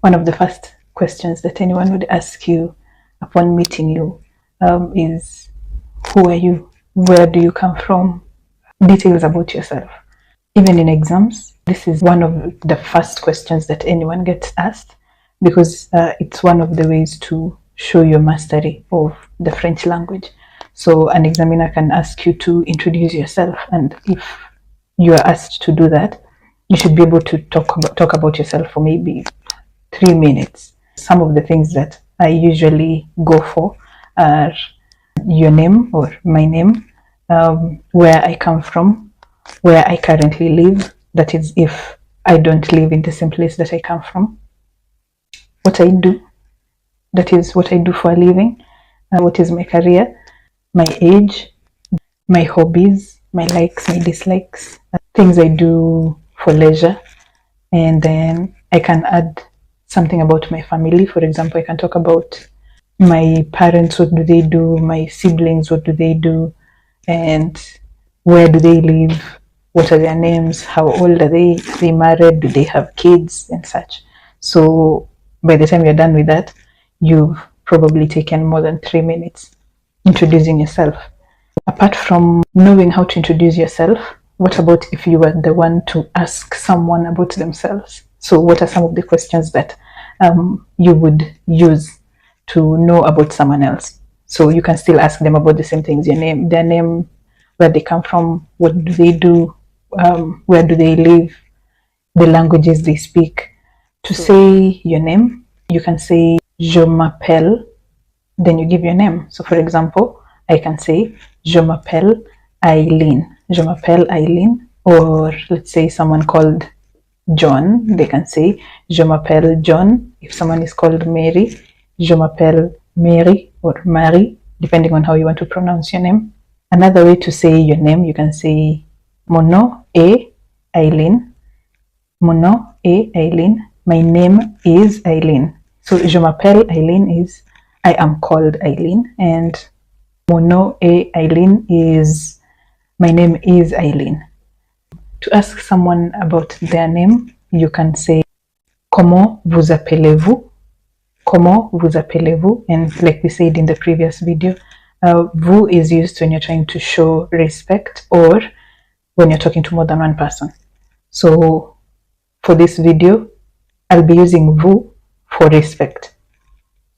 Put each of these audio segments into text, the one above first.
One of the first questions that anyone would ask you upon meeting you is, who are you? Where do you come from? Details about yourself. Even in exams, this is one of the first questions that anyone gets asked, because it's one of the ways to show your mastery of the French language. So an examiner can ask you to introduce yourself, and if you are asked to do that, you should be able to talk about yourself for maybe 3 minutes. Some of the things that I usually go for are your name or my name, where I come from, where I currently live, that is, if I don't live in the same place that I come from, what I do, that is, what I do for a living, what is my career, my age, my hobbies, my likes, my dislikes, things I do for leisure. And then I can add something about my family. For example, I can talk about my parents, what do they do, my siblings, what do they do, and where do they live, what are their names, how old are they married, do they have kids, and such. So by the time you're done with that, you've probably taken more than 3 minutes introducing yourself. Apart from knowing how to introduce yourself, what about if you were the one to ask someone about themselves? So what are some of the questions that you would use to know about someone else? So you can still ask them about the same things: their name, where they come from, what do they do, where do they live, the languages they speak. To say your name, you can say je m'appelle, then you give your name. So for example, I can say je m'appelle Eileen. Je m'appelle Eileen. Or let's say someone called John, they can say je m'appelle John. If someone is called Mary, je m'appelle Mary or Marie, depending on how you want to pronounce your name. Another way to say your name, you can say mon nom est Eileen. Mon nom est Eileen. My name is Eileen. So je m'appelle Eileen is I am called Eileen, and mon nom est Eileen is my name is Eileen. To ask someone about their name, you can say comment vous appelez-vous? Comment vous appelez-vous? And like we said in the previous video, vous is used when you're trying to show respect or when you're talking to more than one person. So for this video, I'll be using vous for respect.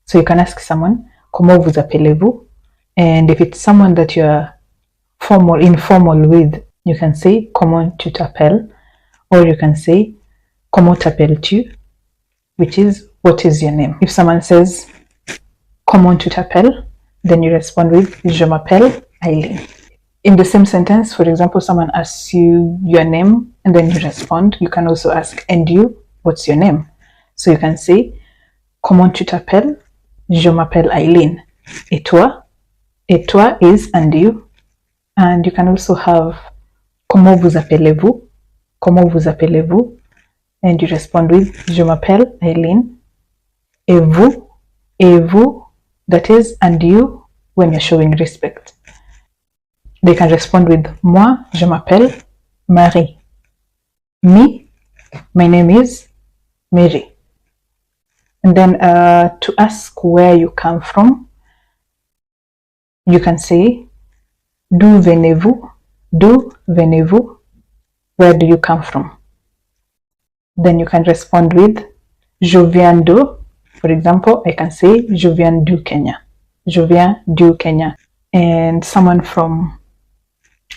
So you can ask someone, comment vous appelez-vous? And if it's someone that you're informal with, you can say, comment tu t'appelles? Or you can say, comment t'appelles-tu? Which is, what is your name? If someone says, comment tu t'appelles? Then you respond with, je m'appelle Eileen. In the same sentence, for example, someone asks you your name and then you respond. You can also ask, and you, what's your name? So you can say, comment tu t'appelles? Je m'appelle Eileen. Et toi? Et toi is and you. And you can also have comment vous appelez-vous? Comment vous appelez-vous? And you respond with je m'appelle Eileen. Et vous? Et vous? That is and you when you're showing respect. They can respond with moi, je m'appelle Marie. Me, my name is Mary. And then to ask where you come from, you can say d'où venez-vous? D'où venez-vous? Where do you come from? Then you can respond with je viens de. For example, I can say je viens du Kenya. Je viens du Kenya. And someone from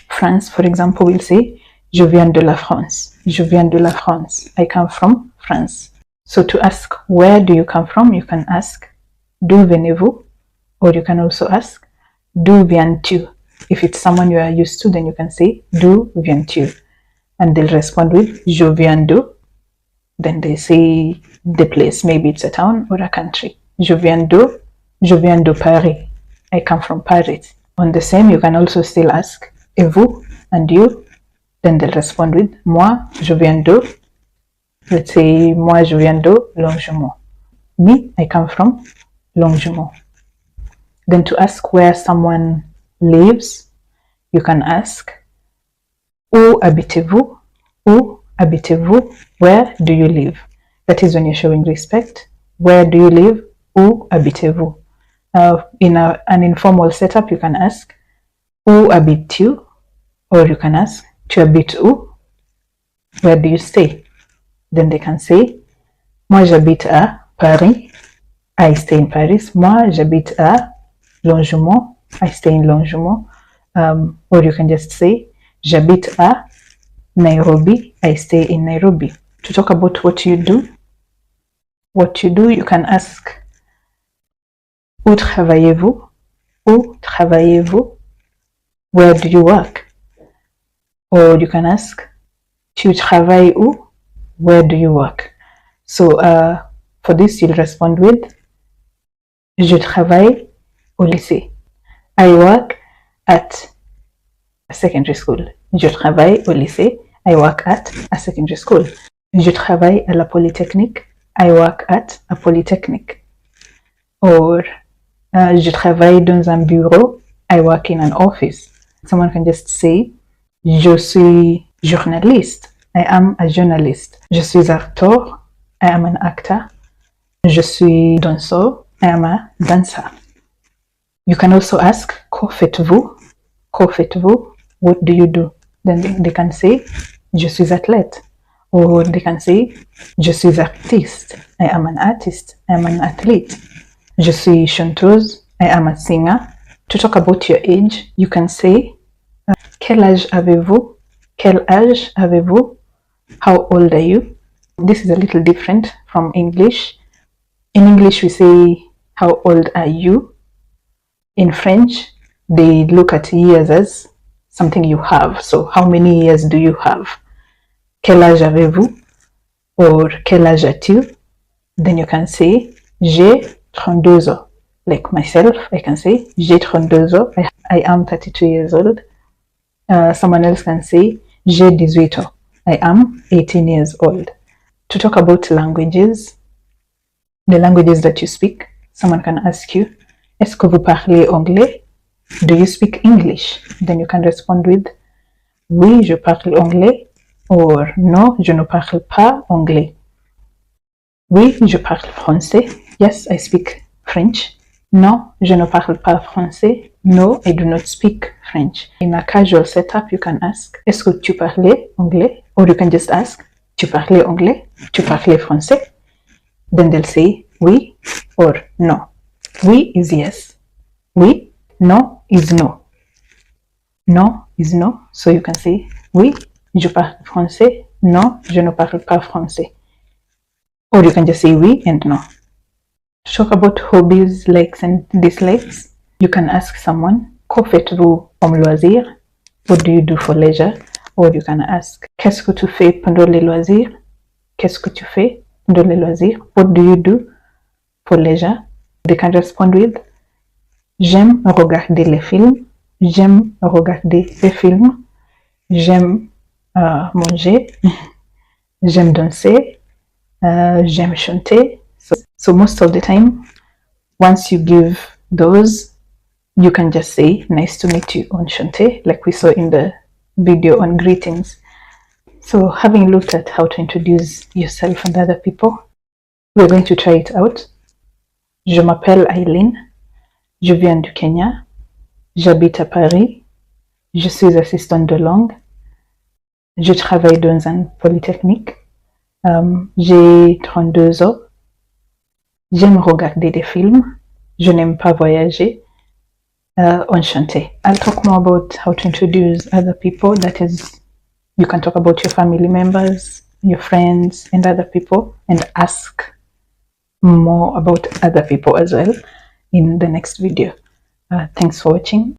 France, for example, will say je viens de la France. Je viens de la France. I come from France. So to ask where do you come from, you can ask d'où venez-vous? Or you can also ask d'où viens-tu? If it's someone you are used to, then you can say d'où viens-tu? And they'll respond with je viens de. Then they say the place, maybe it's a town or a country. Je viens de Paris. I come from Paris. On the same, you can also still ask et vous and you. Then they'll respond with moi, je viens de. Let's say moi, je viens de Longjumeau. Me, I come from Longjumeau. Then to ask where someone lives, you can ask où habitez-vous? Où habitez-vous? Where do you live? That is when you're showing respect. Where do you live? Où habitez-vous? In an informal setup, you can ask, où habites-tu? Or you can ask, tu habites où? Where do you stay? Then they can say, moi j'habite à Paris. I stay in Paris. Moi j'habite à Longjumeau. I stay in Longjumeau. Or you can just say, j'habite à Nairobi. I stay in Nairobi. To talk about what you do, you can ask, où travaillez-vous? Où travaillez-vous? Where do you work? Or you can ask, tu travailles où? Where do you work? So for this, you'll respond with, je travaille au lycée. I work at a secondary school. Je travaille au lycée. I work at a secondary school. Je travaille à la Polytechnique. I work at a polytechnic. Or je travaille dans un bureau. I work in an office. Someone can just say, je suis journaliste. I am a journalist. Je suis acteur. I am an actor. Je suis danseur. I am a dancer. You can also ask, que faites-vous? Que faites-vous? What do you do? Then they can say, je suis athlète. Or they can say, je suis artiste. I am an artist. I am an athlete. Je suis chanteuse. I am a singer. To talk about your age, you can say, quel âge avez-vous? Quel âge avez-vous? How old are you? This is a little different from English. In English, we say, how old are you? In French, they look at years as something you have. So how many years do you have? Quel âge avez-vous? Or quel âge as-tu? Then you can say, j'ai 32 ans. Like myself, I can say, j'ai 32 ans. I am 32 years old. Someone else can say, j'ai 18 ans. I am 18 years old. To talk about languages, the languages that you speak, someone can ask you, est-ce que vous parlez anglais? Do you speak English? Then you can respond with, oui, je parle anglais. Or non, je ne parle pas anglais. Oui, je parle français. Yes, I speak French. Non, je ne parle pas français. No, I do not speak French. In a casual setup, you can ask, est-ce que tu parlais anglais? Or you can just ask, tu parlais anglais? Tu parlais français? Then they'll say, oui or no. Oui is yes. Oui, no is no. No is no. So you can say, oui, je parle français. Non, je ne parle pas français. Or you can just say oui and no. To talk about hobbies, likes and dislikes, you can ask someone, que faites-vous comme loisir? What do you do for leisure? Or you can ask, qu'est-ce que tu fais pendant les loisirs? Qu'est-ce que tu fais pendant les loisirs? What do you do for leisure? They can respond with, j'aime regarder les films. J'aime regarder les films. J'aime manger. J'aime danser. J'aime chanter. So most of the time, once you give those, you can just say, nice to meet you, enchanté, like we saw in the video on greetings. So having looked at how to introduce yourself and other people, we're going to try it out. Je m'appelle Aileen. Je viens du Kenya. J'habite à Paris. Je suis assistante de langue. Je travaille dans un polytechnique. J'ai 32 ans. J'aime regarder des films. Je n'aime pas voyager. Enchanté. I'll talk more about how to introduce other people. That is, you can talk about your family members, your friends, and other people, and ask more about other people as well in the next video. Thanks for watching.